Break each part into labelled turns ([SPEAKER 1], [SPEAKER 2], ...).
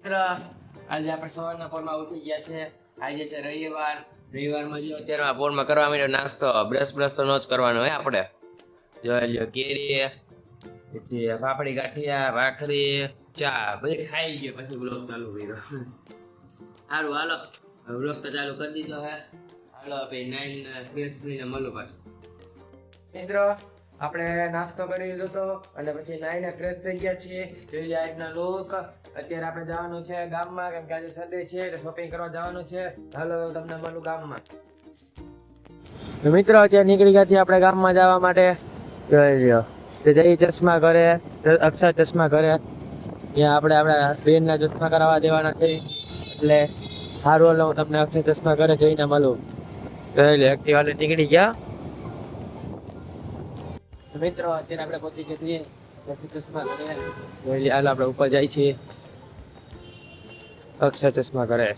[SPEAKER 1] આજે આપણે સવારના પોરમાં ઉઠી ગયા છે. આજે છે રવિવારમાં જો અત્યારે પોરમાં કરવા માંડ્યો નાસ્તો. બ્રશ તો નો જ કરવાનો હોય આપણે. જોઈ લ્યો કેરી, પછી પાપડી ગાંઠિયા, ભાખરી, ચા બધી ખાઈ ગયો પછી બ્લોગ ચાલુ કર્યો. સારું હાલો બ્લોગ તો ચાલુ કરી દીધો હે. હાલો ભાઈ 9 ફ્રેશ થઈને મળો પાછું. મિત્રો આપણે નાસ્તો કરી લીધો તો અને પછી નાઈને ફ્રેશ થઈ ગયા છીએ. જોઈ લે આજના લુક. અત્યારે આપણે જવાનું છે ગામમાં, કેમ કે આજે સન્ડે છે એટલે શોપિંગ કરવા જવાનું છે. હાલો તમને મળું ગામમાં. તો મિત્રો અત્યારે નીકળી ગયા છીએ આપણે ગામમાં જવા માટે. જોઈ લ્યો તે જઈ ચશ્મા કરે, અક્ષર ચશ્મા કરે. ત્યાં આપણે આપણા બેનના ચશ્મા કરાવવા દેવાના છે એટલે સારું હાલો હું તમને અક્ષર ચશ્મા કરે જઈને મળું. જોઈ લે એક્ટિવા લઈને નીકળી ગયા. મિત્રો અત્યારે આપણે પહોંચી ગયા છીએ ચશ્મા કરે. જોઈ લે હાલ આપણે ઉપર જાય છીએ. અક્ષર ચશ્મા કરે,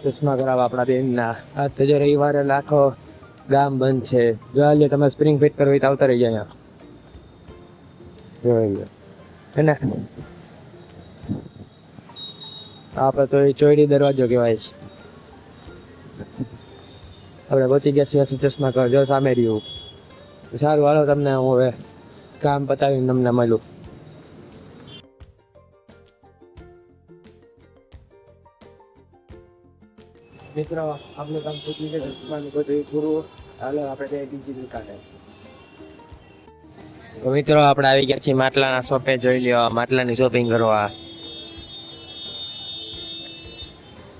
[SPEAKER 1] ચશ્મા કરાવવા આપણા બેનના. આ તો જો રવિવારે લાખો ગામ બંધ છે. જોઈ લે તમે સ્પ્રિંગ ફિટ કરવી તો આવતા રહી જાય અહીંયા. જોઈ લે એને આપણે તો એ ચોયડી દરવાજો કહેવાય છે. આપણે પહોંચી ગયા છીએ ચશ્મા કર. જો સામે રહ્યું. સારું હાલો તમને હું હવે કામ પતાવીને તમને મળું. મિત્રો આપણું કામ પૂરી ગયું, ચશ્માનું બધું પૂરું. હાલો આપણે જઈએ બીજી દુકાને. તો મિત્રો આપણે આવી ગયા છીએ માટલાના શોપે. જોઈ લ્યો માટલાની શોપિંગ કરવા.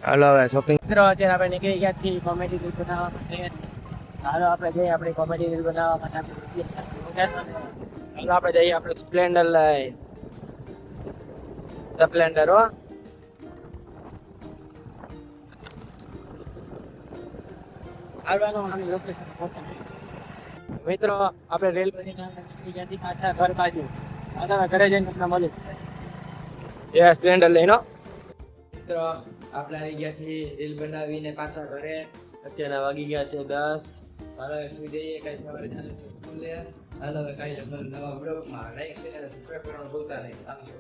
[SPEAKER 1] હાલો હવે શોપિંગ. મિત્રો અત્યારે આપણે નીકળી ગયા છીએ કોમેડી રીલ બનાવવા માટે. હાલો આપણે જઈએ આપણી કોમેડી રીલ બનાવવા માટે. હાલો આપણે જઈએ આપણે સ્પ્લેન્ડર લઈ. સ્પ્લેન્ડર હો. મિત્રો આપણે રેલ બની પાછા ઘર બાજુ ઘરે જઈને તમને મળ્યું એ સ્પ્લેન્ડર લઈને. મિત્રો આપણે આવી ગયા છીએ રીલ બનાવીને પાછા ઘરે. અત્યારના વાગી ગયા છે 10. હાલો સુઈ જઈએ. કઈ સવારે સ્કૂલે. હાલો કાલે નવા બ્લોગમાં લાઈક શેર અને સબસ્ક્રાઇબ કરવાનું ભૂલતા નહીં. આવજો.